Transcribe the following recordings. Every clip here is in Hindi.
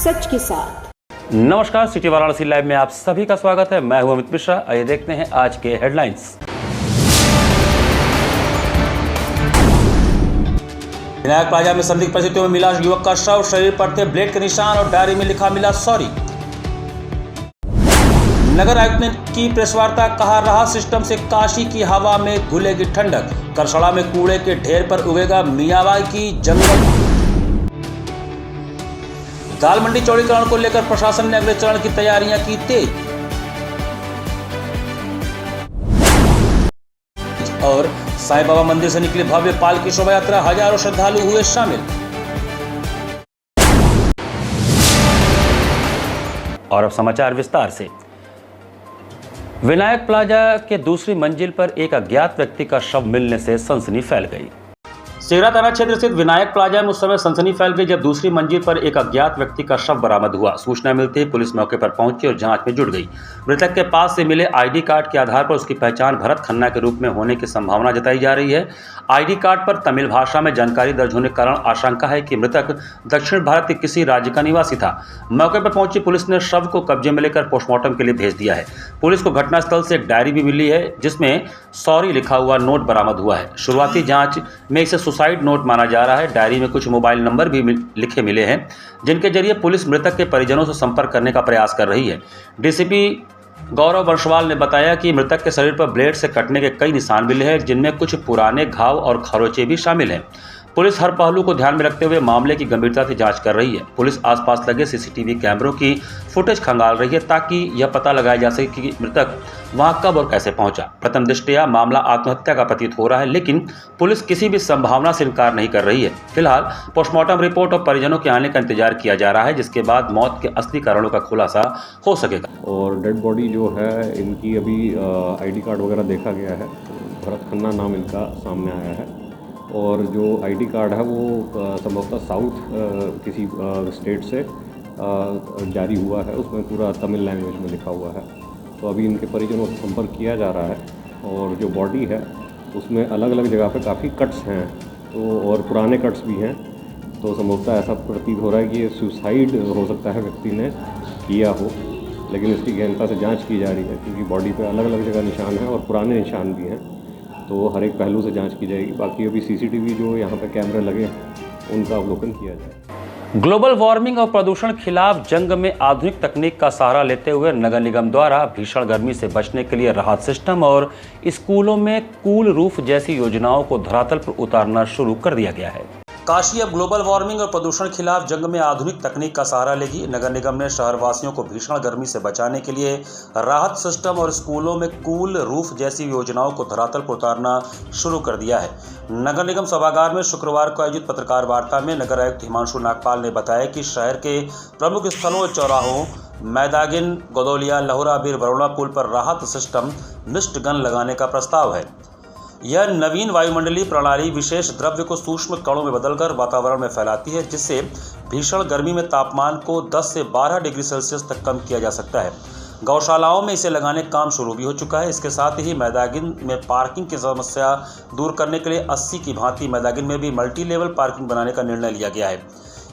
सच के साथ। नमस्कार, सिटी वाराणसी लाइव में आप सभी का स्वागत है। मैं हूं अमित मिश्रा। आइए देखते हैं आज के हेडलाइंस। विनायक प्लाजा में संदिग्ध परिस्थितियों में मिला युवक का शव, शरीर पर थे ब्लेड के निशान और डायरी में लिखा मिला सॉरी। नगर आयुक्त ने की प्रेस वार्ता, कहा रहा सिस्टम से काशी की हवा में घुलेगी ठंडक। करसड़ा में कूड़े के ढेर पर उगेगा मियावाकी की जंगल। दाल मंडी चौड़ीकरण को लेकर प्रशासन ने अगले चरण की तैयारियां की तेज। और साईं बाबा मंदिर से निकली भव्य पालकी शोभा यात्रा, हजारों श्रद्धालु हुए शामिल। और अब समाचार विस्तार से। विनायक प्लाजा के दूसरी मंजिल पर एक अज्ञात व्यक्ति का शव मिलने से सनसनी फैल गई। सेगरा थाना क्षेत्र स्थित विनायक प्लाजा में उस समय सनसनी फैल गई जब दूसरी मंजिल पर एक अज्ञात व्यक्ति का शव बरामद हुआ। सूचना मिलते ही पुलिस मौके पर पहुंची और जांच में जुट गई। मृतक के पास से मिले आईडी कार्ड के आधार पर उसकी पहचान भरत खन्ना के रूप में होने की संभावना जताई जा रही है। आईडी कार्ड पर तमिल भाषा में जानकारी दर्ज होने के कारण आशंका है कि मृतक दक्षिण भारत के किसी राज्य का निवासी था। मौके पर पहुंची पुलिस ने शव को कब्जे में लेकर पोस्टमार्टम के लिए भेज दिया है। पुलिस को घटनास्थल से एक डायरी भी मिली है जिसमें सॉरी लिखा हुआ नोट बरामद हुआ है। शुरुआती जांच में इसे सुसाइड नोट माना जा रहा है। डायरी में कुछ मोबाइल नंबर भी लिखे मिले हैं जिनके जरिए पुलिस मृतक के परिजनों से संपर्क करने का प्रयास कर रही है। डीसीपी गौरव बंशवाल ने बताया कि मृतक के शरीर पर ब्लेड से कटने के कई निशान मिले हैं जिनमें कुछ पुराने घाव और खरोंचे भी शामिल हैं। पुलिस हर पहलू को ध्यान में रखते हुए मामले की गंभीरता से जांच कर रही है। पुलिस आसपास लगे सीसीटीवी कैमरों की फुटेज खंगाल रही है ताकि यह पता लगाया जा सके कि मृतक वहां कब और कैसे पहुंचा। प्रथम दृष्टया मामला आत्महत्या का प्रतीत हो रहा है, लेकिन पुलिस किसी भी संभावना से इनकार नहीं कर रही है। फिलहाल पोस्टमार्टम रिपोर्ट और परिजनों के आने का इंतजार किया जा रहा है, जिसके बाद मौत के असली कारणों का खुलासा हो सकेगा। और डेड बॉडी जो है इनकी अभी आईडी कार्ड वगैरह देखा गया है। भरत खन्ना नाम इनका सामने आया है और जो आईडी कार्ड है वो संभवतः साउथ किसी स्टेट से जारी हुआ है। उसमें पूरा तमिल लैंग्वेज में लिखा हुआ है। तो अभी इनके परिजनों से संपर्क किया जा रहा है और जो बॉडी है उसमें अलग अलग जगह पे काफ़ी कट्स हैं तो और पुराने कट्स भी हैं। तो संभवतः ऐसा प्रतीत हो रहा है कि ये सुसाइड हो सकता है व्यक्ति ने किया हो, लेकिन इसकी गहनता से जाँच की जा रही है क्योंकि बॉडी पर अलग अलग जगह निशान हैं और पुराने निशान भी हैं। तो हर एक पहलू से जांच की जाएगी। बाकी अभी सीसीटीवी जो यहाँ पे कैमरे लगे हैं उनका अवलोकन किया जाए। ग्लोबल वार्मिंग और प्रदूषण खिलाफ जंग में आधुनिक तकनीक का सहारा लेते हुए नगर निगम द्वारा भीषण गर्मी से बचने के लिए राहत सिस्टम और स्कूलों में कूल रूफ जैसी योजनाओं को धरातल पर उतारना शुरू कर दिया गया है। काशी अब ग्लोबल वार्मिंग और प्रदूषण खिलाफ जंग में आधुनिक तकनीक का सहारा लेगी। नगर निगम ने शहरवासियों को भीषण गर्मी से बचाने के लिए राहत सिस्टम और स्कूलों में कूल रूफ जैसी योजनाओं को धरातल पर उतारना शुरू कर दिया है। नगर निगम सभागार में शुक्रवार को आयोजित पत्रकार वार्ता में नगर आयुक्त हिमांशु नागपाल ने बताया कि शहर के प्रमुख स्थलों और चौराहों मैदागिन, गोदौलिया, लहुरा बीर, वरुणा पुल पर राहत सिस्टम मिस्ट गन लगाने का प्रस्ताव है। यह नवीन वायुमंडलीय प्रणाली विशेष द्रव्य को सूक्ष्म कणों में बदलकर वातावरण में फैलाती है, जिससे भीषण गर्मी में तापमान को 10 से 12 डिग्री सेल्सियस तक कम किया जा सकता है। गौशालाओं में इसे लगाने का काम शुरू भी हो चुका है। इसके साथ ही मैदागिन में पार्किंग की समस्या दूर करने के लिए 80 की भांति मैदागिन में भी मल्टी लेवल पार्किंग बनाने का निर्णय लिया गया है।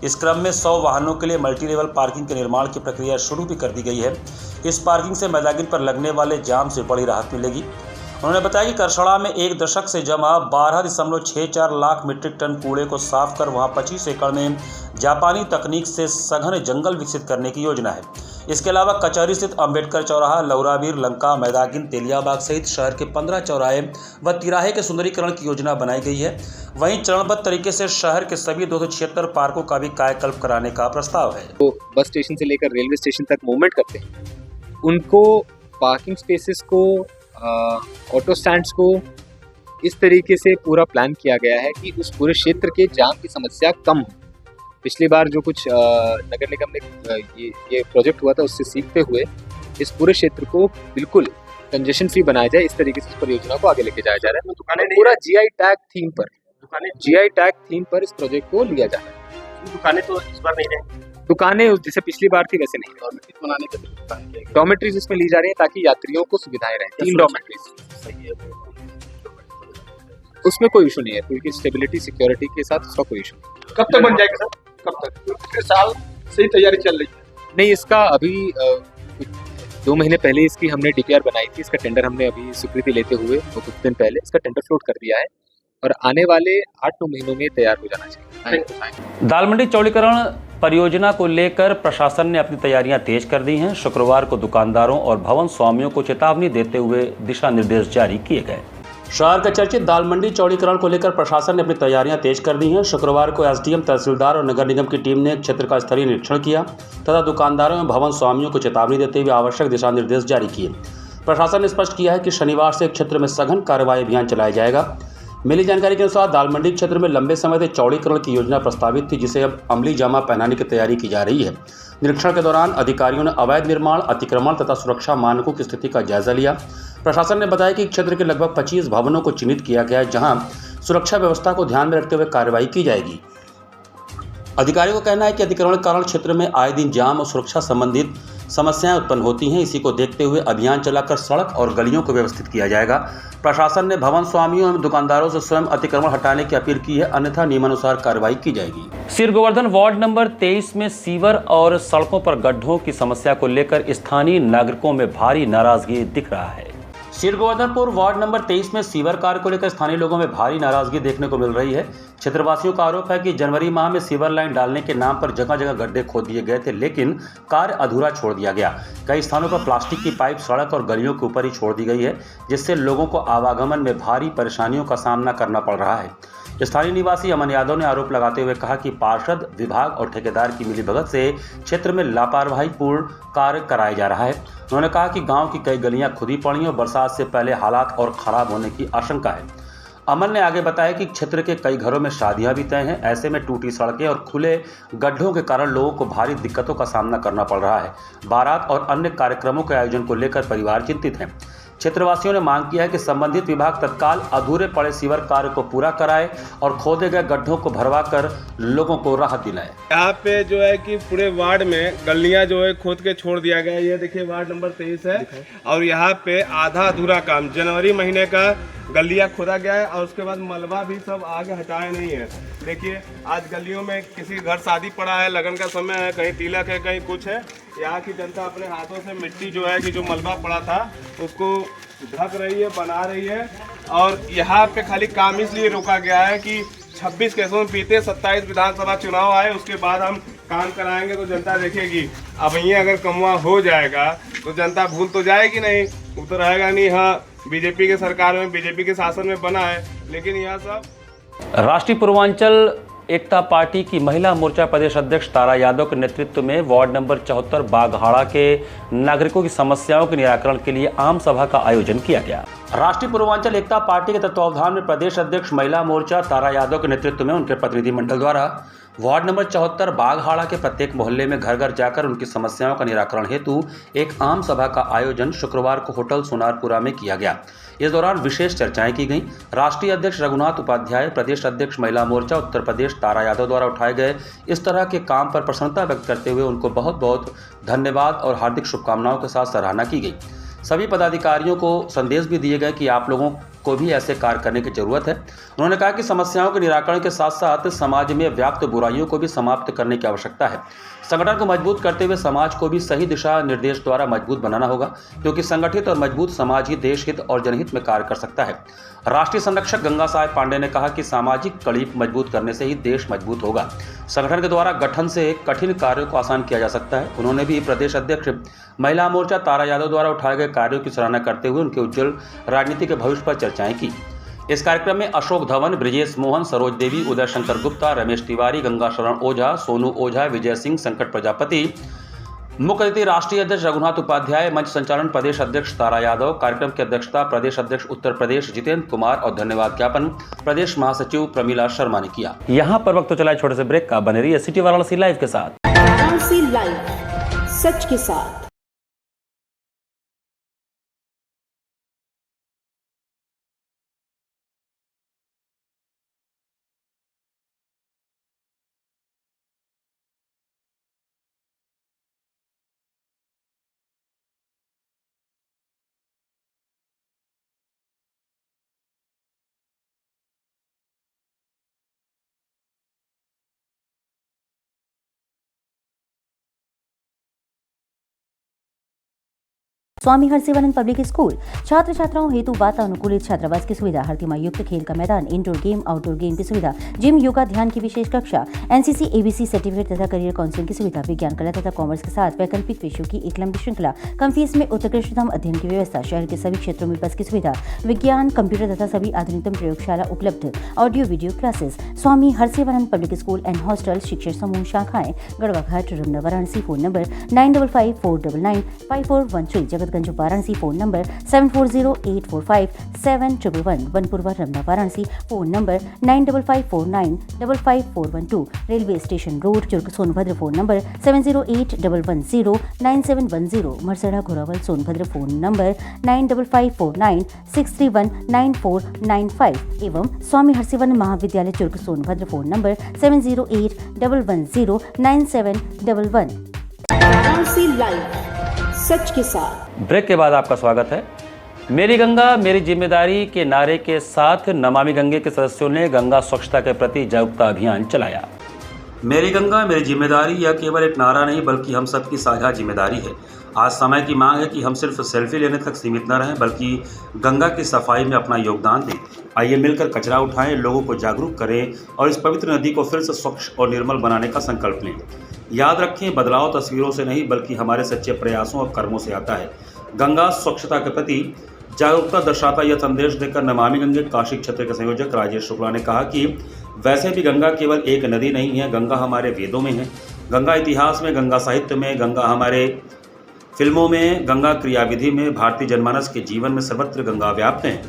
इस क्रम में 100 वाहनों के लिए मल्टी लेवल पार्किंग के निर्माण की प्रक्रिया शुरू भी कर दी गई है। इस पार्किंग से मैदागिन पर लगने वाले जाम से बड़ी राहत मिलेगी। उन्होंने बताया कि करसड़ा में एक दशक से जमा 12.64 लाख मीट्रिक टन कूड़े को साफ कर वहां 25 एकड़ में जापानी तकनीक से सघन जंगल विकसित करने की योजना है। इसके अलावा कचहरी स्थित अंबेडकर चौराहा, लौराबीर, लंका, मैदागिन, तेलियाबाग सहित शहर के 15 चौराहे व तिराहे के सुंदरीकरण की योजना बनाई गई है। वहीं चरणबद्ध तरीके से शहर के सभी 276 पार्कों का भी कायाकल्प कराने का प्रस्ताव है। तो बस स्टेशन से लेकर रेलवे स्टेशन तक मूवमेंट करते हैं, उनको पार्किंग स्पेसेस को, ऑटो स्टैंड्स को इस तरीके से पूरा प्लान किया गया है कि उस पूरे क्षेत्र के जाम की समस्या कम हो। पिछली बार जो कुछ नगर निगम ने ये प्रोजेक्ट हुआ था उससे सीखते हुए इस पूरे क्षेत्र को बिल्कुल कंजेशन फ्री बनाया जाए, इस तरीके से इस परियोजना को आगे लेके जाया जा रहा है। पूरा जीआई टैग थीम पर इस प्रोजेक्ट को लिया जा रहा है। दुकानें तो इस बार नहीं रहे, दुकानें जैसे पिछली बार थी वैसे नहीं। डॉर्मेट्रीज इसमें ली जा रही है ताकि यात्रियों को सुविधाएं रहें। 3 डॉर्मेट्रीज, उसमें कोई इशू नहीं है क्योंकि स्टेबिलिटी सिक्योरिटी के साथ उसका कोई इशू नहीं। कब तक बन जाएगा सर? कब तक? साल सही तैयारी चल रही है? नहीं, इसका अभी कुछ 2 महीने पहले इसकी हमने डीपीआर बनाई थी। इसका टेंडर हमने अभी स्वीकृति लेते हुए वो कुछ दिन पहले इसका टेंडर फ्लोट कर दिया है और आने वाले 8-9 महीनों में तैयार हो जाना चाहिए। दाल मंडी चौड़ीकरण परियोजना को लेकर प्रशासन ने अपनी तैयारियां तेज कर दी हैं। शुक्रवार को दुकानदारों और भवन स्वामियों को चेतावनी देते हुए दिशा निर्देश जारी किए गए। शहर के चर्चित दाल मंडी चौड़ीकरण को लेकर प्रशासन ने अपनी तैयारियां तेज कर दी हैं। शुक्रवार को एसडीएम, तहसीलदार और नगर निगम की टीम ने क्षेत्र का स्थलीय निरीक्षण किया तथा दुकानदारों एवं भवन स्वामियों को चेतावनी देते हुए आवश्यक दिशा निर्देश जारी किए। प्रशासन ने स्पष्ट किया है कि शनिवार से क्षेत्र में सघन कार्रवाई अभियान चलाया जाएगा। मिली जानकारी के अनुसार दाल मंडी क्षेत्र में लंबे समय से चौड़ीकरण की योजना प्रस्तावित थी, जिसे अब अमली जामा पहनाने की तैयारी की जा रही है। निरीक्षण के दौरान अधिकारियों ने अवैध निर्माण, अतिक्रमण तथा सुरक्षा मानकों की स्थिति का जायजा लिया। प्रशासन ने बताया कि क्षेत्र के लगभग 25 भवनों को चिन्हित किया गया है, जहां सुरक्षा व्यवस्था को ध्यान में रखते हुए कार्रवाई की जाएगी। अधिकारियों का कहना है कि अतिक्रमण के कारण क्षेत्र में आए दिन जाम और सुरक्षा संबंधित समस्याएं उत्पन्न होती हैं। इसी को देखते हुए अभियान चलाकर सड़क और गलियों को व्यवस्थित किया जाएगा। प्रशासन ने भवन स्वामियों एवं दुकानदारों से स्वयं अतिक्रमण हटाने की अपील की है, अन्यथा नियमानुसार कार्रवाई की जाएगी। सिर गोवर्धन वार्ड नंबर 23 में सीवर और सड़कों पर गड्ढों की समस्या को लेकर स्थानीय नागरिकों में भारी नाराजगी दिख रहा है। सिर गोवर्धनपुर वार्ड नंबर 23 में सीवर कार्य को लेकर स्थानीय लोगों में भारी नाराजगी देखने को मिल रही है। क्षेत्रवासियों का आरोप है कि जनवरी माह में सीवर लाइन डालने के नाम पर जगह जगह गड्ढे खोद दिए गए थे, लेकिन कार्य अधूरा छोड़ दिया गया। कई स्थानों पर प्लास्टिक की पाइप सड़क और गलियों के ऊपर ही छोड़ दी गई है, जिससे लोगों को आवागमन में भारी परेशानियों का सामना करना पड़ रहा है। स्थानीय निवासी अमन यादव ने आरोप लगाते हुए कहा कि पार्षद, विभाग और ठेकेदार की मिलीभगत से क्षेत्र में लापरवाहीपूर्ण कार्य कराया जा रहा है। उन्होंने कहा कि गांव की कई गलियां खुदी पड़ी और बरसात से पहले हालात और खराब होने की आशंका है। अमन ने आगे बताया कि क्षेत्र के कई घरों में शादियां भी तय हैं। ऐसे में टूटी सड़कें और खुले गड्ढों के कारण लोगों को भारी दिक्कतों का सामना करना पड़ रहा है। बारात और अन्य कार्यक्रमों के आयोजन को लेकर परिवार चिंतित हैं। क्षेत्रवासियों ने मांग किया है कि संबंधित विभाग तत्काल अधूरे पड़े सीवर कार्य को पूरा कराए और खोदे गए गड्ढों को भरवाकर लोगों को राहत दिलाए। यहाँ पे जो है कि पूरे वार्ड में गलियां जो है खोद के छोड़ दिया गया है। ये देखिए वार्ड नंबर 23 है और यहाँ पे आधा अधूरा काम जनवरी महीने का गलियां खोदा गया है और उसके बाद मलबा भी सब आगे हटाया नहीं है। देखिए आज गलियों में किसी घर शादी पड़ा है, लगन का समय है, कहीं तिलक है, कहीं कुछ है। यहाँ की जनता अपने हाथों से मिट्टी जो है कि जो मलबा पड़ा था उसको ढक रही है, बना रही है। और यहाँ पे खाली काम इसलिए रोका गया है कि 26 केसों में बीते 27 विधानसभा चुनाव आए, उसके बाद हम काम कराएंगे तो जनता देखेगी। अब ये अगर कमवा हो जाएगा तो जनता भूल तो जाएगी नहीं, वो तो रहेगा नहीं। हाँ, बीजेपी के सरकार में, बीजेपी के शासन में बना है, लेकिन यह सब राष्ट्रीय पूर्वांचल एकता पार्टी की महिला मोर्चा प्रदेश अध्यक्ष तारा यादव के नेतृत्व में वार्ड नंबर 74 बागहाड़ा के नागरिकों की समस्याओं के निराकरण के लिए आम सभा का आयोजन किया गया। राष्ट्रीय पूर्वांचल एकता पार्टी के तत्वावधान में प्रदेश अध्यक्ष महिला मोर्चा तारा यादव के नेतृत्व में उनके प्रतिनिधिमंडल द्वारा वार्ड नंबर 74 बागहाड़ा के प्रत्येक मोहल्ले में घर घर जाकर उनकी समस्याओं का निराकरण हेतु एक आम सभा का आयोजन शुक्रवार को होटल सोनारपुरा में किया गया। इस दौरान विशेष चर्चाएं की गईं। राष्ट्रीय अध्यक्ष रघुनाथ उपाध्याय, प्रदेश अध्यक्ष महिला मोर्चा उत्तर प्रदेश तारा यादव द्वारा उठाए गए इस तरह के काम पर प्रसन्नता व्यक्त करते हुए उनको बहुत बहुत धन्यवाद और हार्दिक शुभकामनाओं के साथ सराहना की गई। सभी पदाधिकारियों को संदेश भी दिए गए कि आप लोगों को भी ऐसे कार्य करने की जरूरत है। उन्होंने कहा कि समस्याओं के निराकरण के साथ साथ समाज में व्याप्त बुराइयों को भी समाप्त करने की आवश्यकता है। संगठन को मजबूत करते हुए समाज को भी सही दिशा निर्देश द्वारा मजबूत बनाना होगा, क्योंकि संगठित और मजबूत समाज ही देश हित और जनहित में कार्य कर सकता है। राष्ट्रीय संरक्षक गंगा साहेब पांडे ने कहा कि सामाजिक कड़ी मजबूत करने से ही देश मजबूत होगा। संगठन के द्वारा गठन से कठिन कार्यों को आसान किया जा सकता है। उन्होंने भी प्रदेश अध्यक्ष महिला मोर्चा तारा यादव द्वारा उठाए गए कार्यों की सराहना करते हुए उनके उज्जवल राजनीति के भविष्य पर चर्चाएं की। इस कार्यक्रम में अशोक धवन, ब्रिजेश मोहन, सरोज देवी, उदय शंकर गुप्ता, रमेश तिवारी, गंगा शरण ओझा, सोनू ओझा, विजय सिंह, संकट प्रजापति, मुख्य अतिथि राष्ट्रीय अध्यक्ष रघुनाथ उपाध्याय, मंच संचालन प्रदेश अध्यक्ष तारा यादव, कार्यक्रम की अध्यक्षता प्रदेश अध्यक्ष उत्तर प्रदेश जितेंद्र कुमार और धन्यवाद ज्ञापन प्रदेश महासचिव प्रमीला शर्मा ने किया। यहाँ पर वक्त तो चला छोटे से ब्रेक का, बने रहिए सिटी वाराणसी लाइव के साथ। वाराणसी लाइव, सच के साथ। स्वामी हरसिवानंद पब्लिक स्कूल छात्र छात्राओं हेतु वातानुकूलित छात्रावास की सुविधा, हर तिमाही युक्त खेल का मैदान, इंडोर गेम आउटडोर गेम की सुविधा, जिम, योगा, ध्यान की विशेष कक्षा, एनसीसी एबीसी सर्टिफिकेट तथा करियर काउंसलिंग की सुविधा, विज्ञान, कला तथा कॉमर्स के साथ वैकल्पिक विषयों की एक लंबी श्रृंखला, कम फीस में उत्कृष्टतम अध्ययन की व्यवस्था, शहर के सभी क्षेत्रों में बस की सुविधा, विज्ञान, कंप्यूटर तथा सभी आधुनिकतम प्रयोगशाला उपलब्ध, audio video classes. Swami Harsivanand public school and hostel, शिक्षण समूह, शाखाएं Garhwa Ghat, Ramna, Varanasi. Phone number 9554995413, Jagatganj Varanasi. Phone number 7408457111, Banpurwa, Ramna, Varanasi. Phone number 9554955412, railway station road, Churk, Sonbhadra. Phone number 7081109710, Marsara, Ghorawal, Sonbhadra. Phone number 955496319495 एवं स्वामी हरसिवानंद महाविद्यालय, Churk, Sonbhadra. Phone number 7081109711। Varanasi live, सच के साथ। ब्रेक के बाद आपका स्वागत है। मेरी गंगा मेरी जिम्मेदारी के नारे के साथ नमामि गंगे के सदस्यों ने गंगा स्वच्छता के प्रति जागरूकता अभियान चलाया। मेरी गंगा मेरी जिम्मेदारी यह केवल एक नारा नहीं बल्कि हम सबकी साझा जिम्मेदारी है। आज समय की मांग है कि हम सिर्फ सेल्फी लेने तक सीमित न रहें बल्कि गंगा की सफाई में अपना योगदान दें। आइए मिलकर कचरा उठाएं, लोगों को जागरूक करें और इस पवित्र नदी को फिर से स्वच्छ और निर्मल बनाने का संकल्प लें। याद रखें, बदलाव तस्वीरों से नहीं बल्कि हमारे सच्चे प्रयासों और कर्मों से आता है। गंगा स्वच्छता के प्रति जागरूकता दर्शाता यह संदेश देकर नमामि गंगे काशी क्षेत्र के संयोजक राजेश शुक्ला ने कहा कि वैसे भी गंगा केवल एक नदी नहीं है, गंगा हमारे वेदों में है, गंगा इतिहास में, गंगा साहित्य में, गंगा हमारे फिल्मों में, गंगा क्रियाविधि में, भारतीय जनमानस के जीवन में सर्वत्र गंगा व्याप्त है।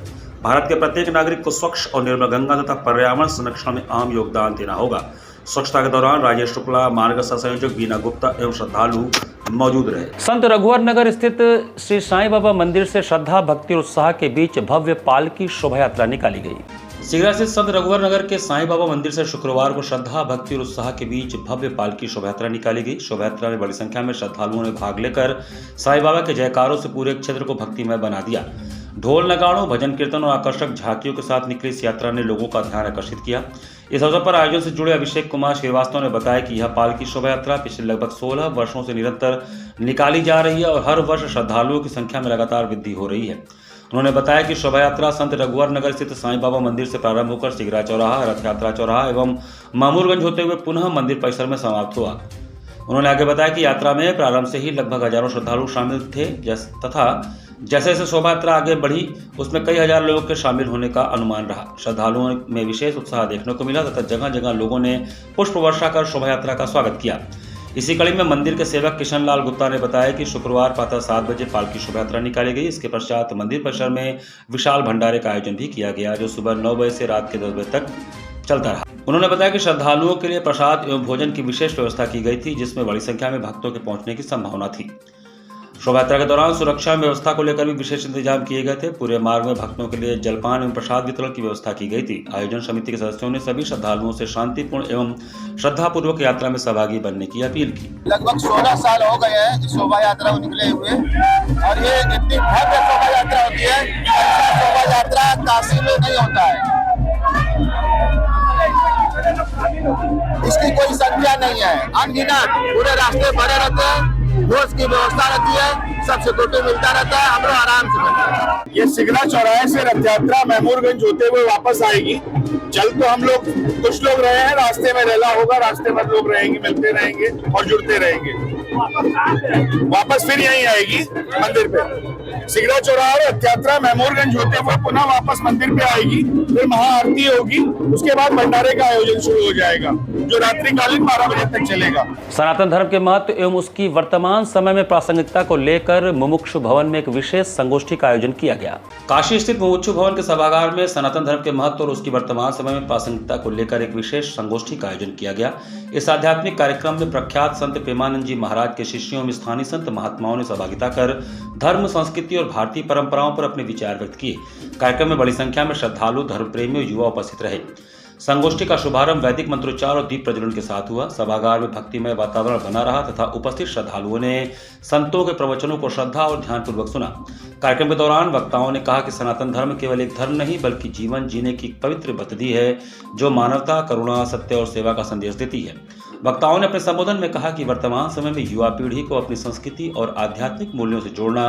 भारत के प्रत्येक नागरिक को स्वच्छ और निर्मल गंगा तथा पर्यावरण संरक्षण में अहम योगदान देना होगा। स्वच्छता के दौरान राजेश शुक्ला, मार्ग संयोजक बीना गुप्ता एवं श्रद्धालु मौजूद रहे। संत रघुवर नगर स्थित श्री साईं बाबा मंदिर से श्रद्धा, भक्ति और उत्साह के बीच भव्य पालकी शोभा यात्रा निकाली गई। सिगरा स्थित संत रघुवर नगर के साईं बाबा मंदिर से शुक्रवार को श्रद्धा, भक्ति और उत्साह के बीच भव्य पालकी शोभा यात्रा निकाली गई। शोभा यात्रा में बड़ी संख्या में श्रद्धालुओं ने भाग लेकर साईं बाबा के जयकारों से पूरे क्षेत्र को भक्तिमय बना दिया। ढोल नगाड़ों, भजन कीर्तन और आकर्षक झांकियों के साथ निकली इस यात्रा ने लोगों का ध्यान आकर्षित किया। इस अवसर पर आयोजन से जुड़े अभिषेक कुमार श्रीवास्तव ने बताया कि यह पालकी शोभा यात्रा पिछले लगभग 16 वर्षों से निरंतर निकाली जा रही है और हर वर्ष श्रद्धालुओं की संख्या में लगातार वृद्धि हो रही है। उन्होंने बताया कि शोभा यात्रा संत रघुवर नगर स्थित साईं बाबा मंदिर से प्रारंभ होकर सिगरा चौराहा, रथ यात्रा चौराहा एवं मामूरगंज होते हुए पुनः मंदिर परिसर में समाप्त हुआ। उन्होंने आगे बताया कि यात्रा में प्रारंभ से ही लगभग हजारों श्रद्धालु शामिल थे तथा जैसे जैसे शोभा यात्रा आगे बढ़ी उसमें कई हजार लोगों के शामिल होने का अनुमान रहा। श्रद्धालुओं में विशेष उत्साह देखने को मिला तथा जगह जगह लोगों ने पुष्प वर्षा कर शोभा यात्रा का स्वागत किया। इसी कड़ी में मंदिर के सेवक किशन लाल गुप्ता ने बताया कि शुक्रवार प्रातः 7 बजे पालकी शोभा यात्रा निकाली गई। इसके पश्चात मंदिर परिसर में विशाल भंडारे का आयोजन भी किया गया जो सुबह 9 बजे से रात के 10 बजे तक चलता रहा। उन्होंने बताया कि श्रद्धालुओं के लिए प्रसाद एवं भोजन की विशेष व्यवस्था की गई थी जिसमें बड़ी संख्या में भक्तों के पहुंचने की संभावना थी। शोभा यात्रा के दौरान सुरक्षा व्यवस्था को लेकर भी विशेष इंतजाम किए गए थे। पूरे मार्ग में भक्तों के लिए जलपान एवं प्रसाद वितरण की व्यवस्था की गई थी। आयोजन समिति के सदस्यों ने सभी श्रद्धालुओं से शांतिपूर्ण एवं श्रद्धापूर्वक यात्रा में सहभागी बनने की अपील की। लगभग 16 साल हो गए हैं इस शोभा यात्रा को निकले हुए और ये इतनी भव्य शोभा यात्रा होती है। ऐसा शोभा यात्रा काशी में नहीं होता है, इसकी कोई संख्या नहीं है, अनगिनत पूरे रास्ते भरे रहते हैं, भोज की व्यवस्था रहती है, सब सिक्योरिटी मिलता रहता है, हम लोग आराम से करते हैं। ये सिगरा चौराहे से रथ यात्रा महमूरगंज होते हुए वापस आएगी। चल तो हम लोग कुछ लोग रहे हैं, रास्ते में रेला होगा, रास्ते भर लोग रहेंगे, मिलते रहेंगे और जुड़ते रहेंगे। वापस फिर यहीं आएगी मंदिर पे। सिगरा चौराहा रथ यात्रा महमूरगंज होते हुए पुनः वापस मंदिर पे आएगी, फिर महाआरती होगी, उसके बाद भंडारे का आयोजन शुरू हो जाएगा जो रात्रिकालीन 12 बजे तक चलेगा। सनातन धर्म के महत्व एवं उसकी वर्तमान समय में प्रासंगिकता को लेकर मुमुक्षु भवन में एक विशेष संगोष्ठी का आयोजन किया गया। काशी स्थित मुमुक्षु भवन के सभागार में सनातन धर्म के महत्व और उसकी वर्तमान समय में प्रासंगिकता को लेकर एक विशेष संगोष्ठी का आयोजन किया गया। इस आध्यात्मिक कार्यक्रम में प्रख्यात संत प्रेमानंद जी महाराज के शिष्यों में स्थानीय संत महात्माओं ने सहभागिता कर धर्म, संस्कृति और भारतीय परंपराओं पर अपने विचार व्यक्त किए। कार्यक्रम में बड़ी संख्या में श्रद्धालु, धर्म प्रेमी और युवा उपस्थित रहे। संगोष्ठी का शुभारंभ वैदिक मंत्रोच्चार और दीप प्रज्वलन के साथ हुआ। सभागार में भक्तिमय वातावरण बना रहा तथा उपस्थित श्रद्धालुओं ने संतों के प्रवचनों को श्रद्धा और ध्यानपूर्वक सुना। कार्यक्रम के दौरान वक्ताओं ने कहा कि सनातन धर्म केवल एक धर्म नहीं बल्कि जीवन जीने की पवित्र पद्धति है जो मानवता, करुणा, सत्य और सेवा का संदेश देती है। वक्ताओं ने अपने संबोधन में कहा कि वर्तमान समय में युवा पीढ़ी को अपनी संस्कृति और आध्यात्मिक मूल्यों से जोड़ना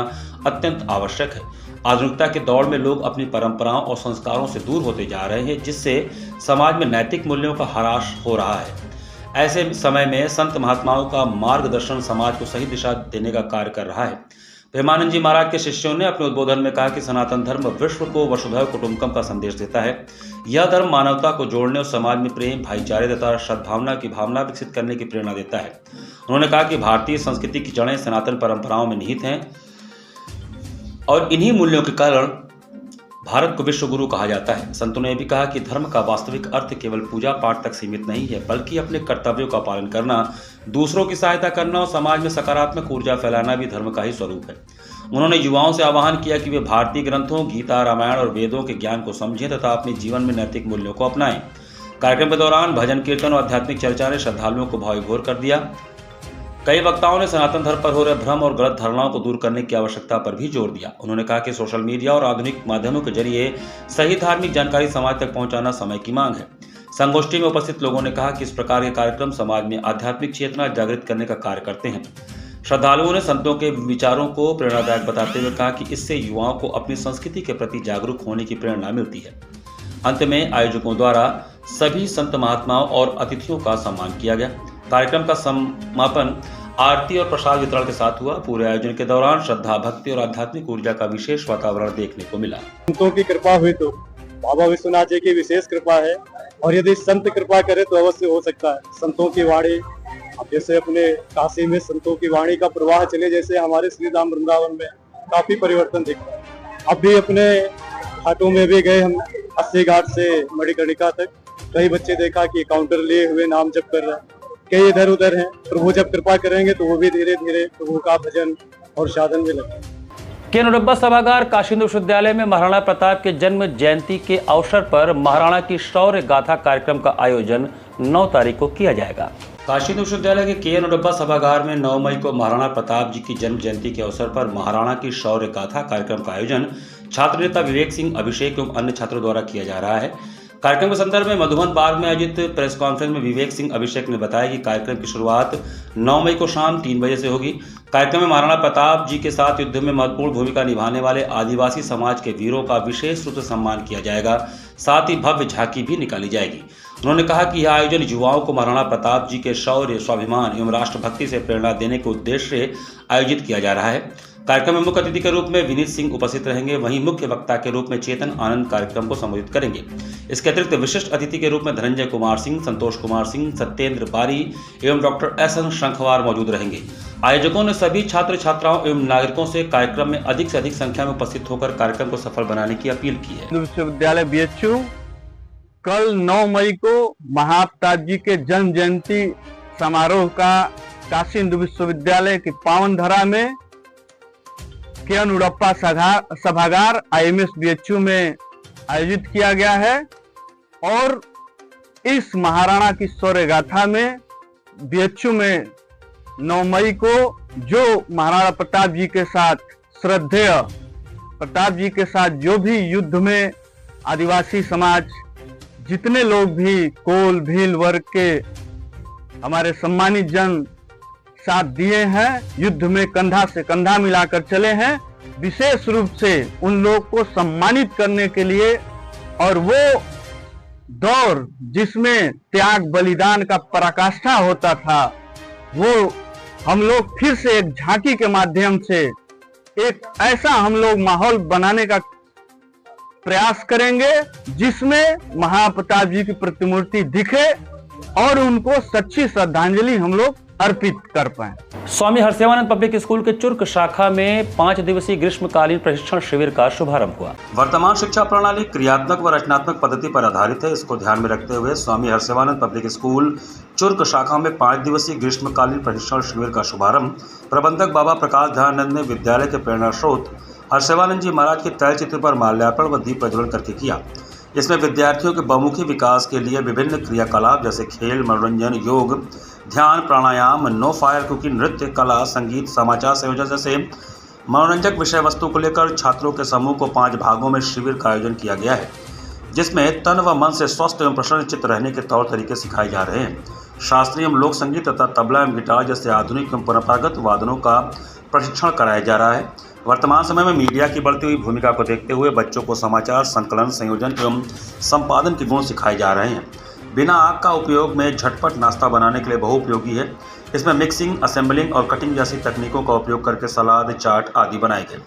अत्यंत आवश्यक है। आधुनिकता के दौर में लोग अपनी परंपराओं और संस्कारों से दूर होते जा रहे हैं, जिससे समाज में नैतिक मूल्यों का ह्रास हो रहा है। ऐसे समय में संत महात्माओं का मार्गदर्शन समाज को सही दिशा देने का कार्य कर रहा है। प्रेमानंद जी महाराज के शिष्यों ने अपने उद्बोधन में कहा कि सनातन धर्म विश्व को वसुधैव कुटुंबकम का संदेश देता है। यह धर्म मानवता को जोड़ने और समाज में प्रेम, भाईचारे तथा सद्भावना की भावना विकसित करने की प्रेरणा देता है। उन्होंने कहा कि भारतीय संस्कृति की जड़ें सनातन परंपराओं में निहित हैं और इन्हीं मूल्यों के कारण भारत को विश्व गुरु कहा जाता है। संतों ने भी कहा कि धर्म का वास्तविक अर्थ केवल पूजा पाठ तक सीमित नहीं है, बल्कि अपने कर्तव्यों का पालन करना, दूसरों की सहायता करना और समाज में सकारात्मक ऊर्जा फैलाना भी धर्म का ही स्वरूप है। उन्होंने युवाओं से आह्वान किया कि वे भारतीय ग्रंथों, गीता, रामायण और वेदों के ज्ञान को समझें तथा अपने जीवन में नैतिक मूल्यों को अपनाएं। कार्यक्रम के दौरान भजन कीर्तन और आध्यात्मिक चर्चा ने श्रद्धालुओं को भावविभोर कर दिया। कई वक्ताओं ने सनातन धर्म पर हो रहे भ्रम और गलत धारणाओं को दूर करने की आवश्यकता पर भी जोर दिया। उन्होंने कहा कि सोशल मीडिया और आधुनिक माध्यमों के जरिए सही धार्मिक जानकारी समाज तक पहुंचाना समय की मांग है। संगोष्ठी में उपस्थित लोगों ने कहा कि इस प्रकार के कार्यक्रम समाज में आध्यात्मिक चेतना जागृत करने का कार्य करते हैं। श्रद्धालुओं ने संतों के विचारों को प्रेरणादायक बताते हुए कहा कि इससे युवाओं को अपनी संस्कृति के प्रति जागरूक होने की प्रेरणा मिलती है। अंत में आयोजकों द्वारा सभी संत महात्माओं और अतिथियों का सम्मान किया गया। कार्यक्रम का समापन आरती और प्रसाद वितरण के साथ हुआ। पूरे आयोजन के दौरान श्रद्धा, भक्ति और आध्यात्मिक ऊर्जा का विशेष वातावरण देखने को मिला। संतों की कृपा हुई तो बाबा विश्वनाथ जी की विशेष कृपा है, और यदि संत कृपा करे तो अवश्य हो सकता है। संतों की वाणी, अब जैसे अपने काशी में संतों की वाणी का प्रवाह चले, जैसे हमारे श्री धाम वृंदावन में काफी परिवर्तन दिखता है। अब भी अपने घाटों में भी गए हम, 80 घाट से मणिकर्णिका तक, कई बच्चे देखा कि काउंटर लिए हुए नाम जप कर रहे हैं, कई इधर उधर हैं। प्रभु जब कृपा करेंगे तो वो भी धीरे धीरे प्रभु का भजन और साधन में लगे। केनुरब्बा सभागार काशी हिंदू विश्वविद्यालय में महाराणा प्रताप के जन्म जयंती के अवसर पर महाराणा की शौर्य गाथा कार्यक्रम का आयोजन 9 तारीख को किया जाएगा। काशी हिंदू विश्वविद्यालय के केनुरब्बा सभागार में 9 मई को महाराणा प्रताप जी की जन्म जयंती के अवसर पर महाराणा की शौर्य गाथा कार्यक्रम का आयोजन छात्र नेता विवेक सिंह, अभिषेक एवं अन्य छात्रों द्वारा किया जा रहा है। कार्यक्रम के संदर्भ में मधुबन पार्क में आयोजित प्रेस कॉन्फ्रेंस में विवेक सिंह, अभिषेक ने बताया कि कार्यक्रम की शुरुआत 9 मई को शाम 3 बजे से होगी। कार्यक्रम में महाराणा प्रताप जी के साथ युद्ध में महत्वपूर्ण भूमिका निभाने वाले आदिवासी समाज के वीरों का विशेष रूप से सम्मान किया जाएगा। साथ ही भव्य झांकी भी निकाली जाएगी। उन्होंने कहा कि यह आयोजन युवाओं को महाराणा प्रताप जी के शौर्य, स्वाभिमान एवं राष्ट्रभक्ति से प्रेरणा देने के उद्देश्य से आयोजित किया जा रहा है। कार्यक्रम में मुख्य अतिथि के रूप में विनीत सिंह उपस्थित रहेंगे। वहीं मुख्य वक्ता के रूप में चेतन आनंद कार्यक्रम को संबोधित करेंगे। इसके अतिरिक्त विशिष्ट अतिथि के रूप में धनंजय कुमार सिंह, संतोष कुमार सिंह, सत्येंद्र बारी एवं डॉक्टर एस.एन. शंखवार मौजूद रहेंगे। आयोजकों ने सभी छात्र छात्राओं एवं नागरिकों से कार्यक्रम में अधिक से अधिक संख्या में उपस्थित होकर कार्यक्रम को सफल बनाने की अपील की है। हिंदू विश्वविद्यालय BHU कल 9 मई को महाप्रताप जी के जन्म जयंती समारोह का काशी हिंदू विश्वविद्यालय की पावन धरा में केनुरब्बा सभागार IMS BHU में आयोजित किया गया है। और इस महाराणा की शौर्य गाथा में BHU में 9 मई को जो महाराणा प्रताप जी के साथ श्रद्धेय प्रताप जी के साथ जो भी युद्ध में आदिवासी समाज जितने लोग भी कोल भील वर्ग के हमारे सम्मानित जन साथ दिए हैं, युद्ध में कंधा से कंधा मिलाकर चले हैं, विशेष रूप से उन लोग को सम्मानित करने के लिए, और वो दौर जिसमें त्याग बलिदान का पराकाष्ठा होता था, वो हम लोग फिर से एक झांकी के माध्यम से एक ऐसा हम लोग माहौल बनाने का प्रयास करेंगे जिसमें महाप्रताप जी की प्रतिमूर्ति दिखे और उनको सच्ची श्रद्धांजलि हम लोग अर्पित कर पाए। स्वामी हरसेवानंद पब्लिक स्कूल के चुर्क शाखा में 5 दिवसीय ग्रीष्मकालीन प्रशिक्षण शिविर का शुभारंभ हुआ। वर्तमान शिक्षा प्रणाली क्रियात्मक व रचनात्मक पद्धति पर आधारित है। इसको ध्यान में रखते हुए स्वामी हरसेवानंद पब्लिक स्कूल चुर्क शाखा में 5 दिवसीय ग्रीष्मकालीन प्रशिक्षण शिविर का शुभारंभ प्रबंधक बाबा प्रकाश दयानंद ने विद्यालय के प्रेरणा स्रोत हरसेवानंद जी महाराज के तैलचित्र पर माल्यार्पण व दीप प्रज्वलन करके किया। इसमें विद्यार्थियों के बहुमुखी विकास के लिए विभिन्न क्रियाकलाप जैसे खेल, मनोरंजन, योग, ध्यान, प्राणायाम, नो फायर कुकिंग, नृत्य, कला, संगीत, समाचार संयोजन जैसे मनोरंजक विषय वस्तु को लेकर छात्रों के समूह को 5 भागों में शिविर का आयोजन किया गया है, जिसमें तन व मन से स्वस्थ एवं प्रसन्नचित्त रहने के तौर तरीके सिखाए जा रहे हैं। शास्त्रीय एवं लोक संगीत तथा तबला एवं गिटार जैसे आधुनिक एवं परंपरागत वादनों का प्रशिक्षण कराया जा रहा है। वर्तमान समय में मीडिया की बढ़ती हुई भूमिका को देखते हुए बच्चों को समाचार संकलन, संयोजन एवं संपादन के गुण सिखाए जा रहे हैं। बिना आग का उपयोग में झटपट नाश्ता बनाने के लिए बहुउपयोगी है। इसमें मिक्सिंग, असेंबलिंग और कटिंग जैसी तकनीकों का उपयोग करके सलाद, चाट आदि बनाए गए।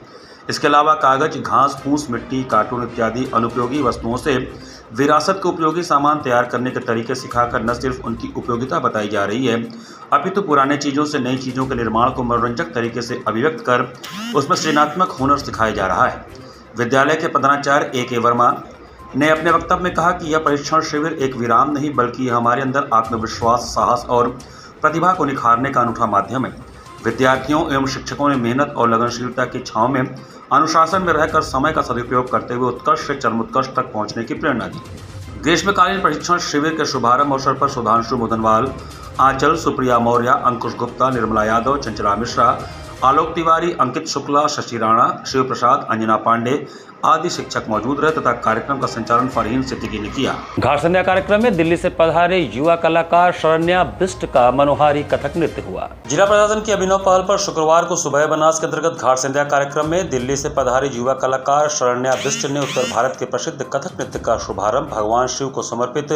इसके अलावा कागज, घास फूस, मिट्टी, कार्टून इत्यादि अनुपयोगी वस्तुओं से विरासत के उपयोगी सामान तैयार करने के तरीके सिखाकर न सिर्फ उनकी उपयोगिता बताई जा रही है, अपितु पुराने चीज़ों से नई चीज़ों के निर्माण को मनोरंजक तरीके से अभिव्यक्त कर उसमें सृजनात्मक हुनर सिखाया जा रहा है। विद्यालय के प्रधानाचार्य A.K. वर्मा ने अपने वक्तव्य में कहा कि यह परीक्षण शिविर एक विराम नहीं बल्कि यह हमारे अंदर आत्मविश्वास, साहस और प्रतिभा को निखारने का अनूठा माध्यम है। विद्यार्थियों एवं शिक्षकों ने मेहनत और लगनशीलता की छांव में अनुशासन में रहकर समय का सदुपयोग करते हुए उत्कर्ष से चरमोत्कर्ष तक पहुंचने की प्रेरणा दी। ग्रीष्मकालीन प्रशिक्षण शिविर के शुभारंभ अवसर पर सुधांशु मोदनवाल, आंचल, सुप्रिया मौर्य, अंकुश गुप्ता, निर्मला यादव, चंचला मिश्रा, आलोक तिवारी, अंकित शुक्ला, शशि राणा, शिव प्रसाद, अंजना पांडे आदि शिक्षक मौजूद रहे तथा कार्यक्रम का संचालन फरहीन सिद्दीकी ने किया। घाट संध्या कार्यक्रम में दिल्ली से पधारे युवा कलाकार शरण्या बिष्ट का मनोहारी कथक नृत्य हुआ। जिला प्रशासन की अभिनव पहल पर शुक्रवार को सुबह बनास के अंतर्गत घाट संध्या कार्यक्रम में दिल्ली से पधारे युवा कलाकार शरण्या बिष्ट ने उत्तर भारत के प्रसिद्ध कथक नृत्य का शुभारंभ भगवान शिव को समर्पित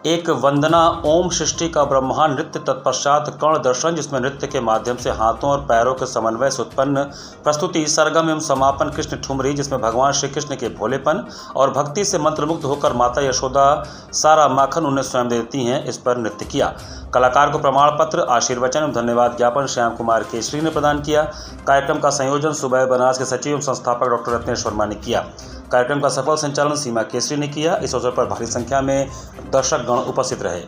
एक वंदना ओम सृष्टि का ब्रह्मांड नृत्य, तत्पश्चात कर्ण दर्शन जिसमें नृत्य के माध्यम से हाथों और पैरों के समन्वय से उत्पन्न प्रस्तुति, सरगम एवं समापन कृष्ण ठुमरी जिसमें भगवान श्री कृष्ण के भोलेपन और भक्ति से मंत्रमुग्ध होकर माता यशोदा सारा माखन उन्हें स्वयं देती हैं, इस पर नृत्य किया। कलाकार को प्रमाण पत्र, आशीर्वचन एवं धन्यवाद ज्ञापन श्याम कुमार केसरी ने प्रदान किया। कार्यक्रम का संयोजन सुबह बनास के सचिव एवं संस्थापक डॉक्टर रत्नेश वर्मा ने किया। कार्यक्रम का सफल संचालन सीमा केसरी ने किया। इस अवसर पर भारी संख्या में दर्शक गण उपस्थित रहे।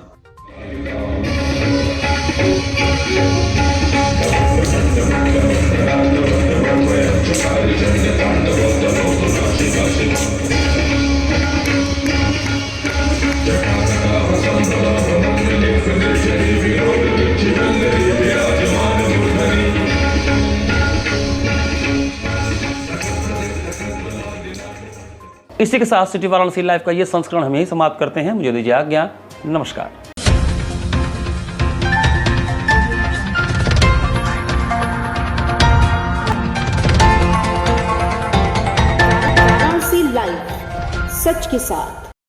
इसी के साथ सिटी वाराणसी लाइव का ये संस्करण हम यही समाप्त करते हैं। मुझे दीजिए आज्ञा। नमस्कार। वाराणसी लाइव, सच के साथ।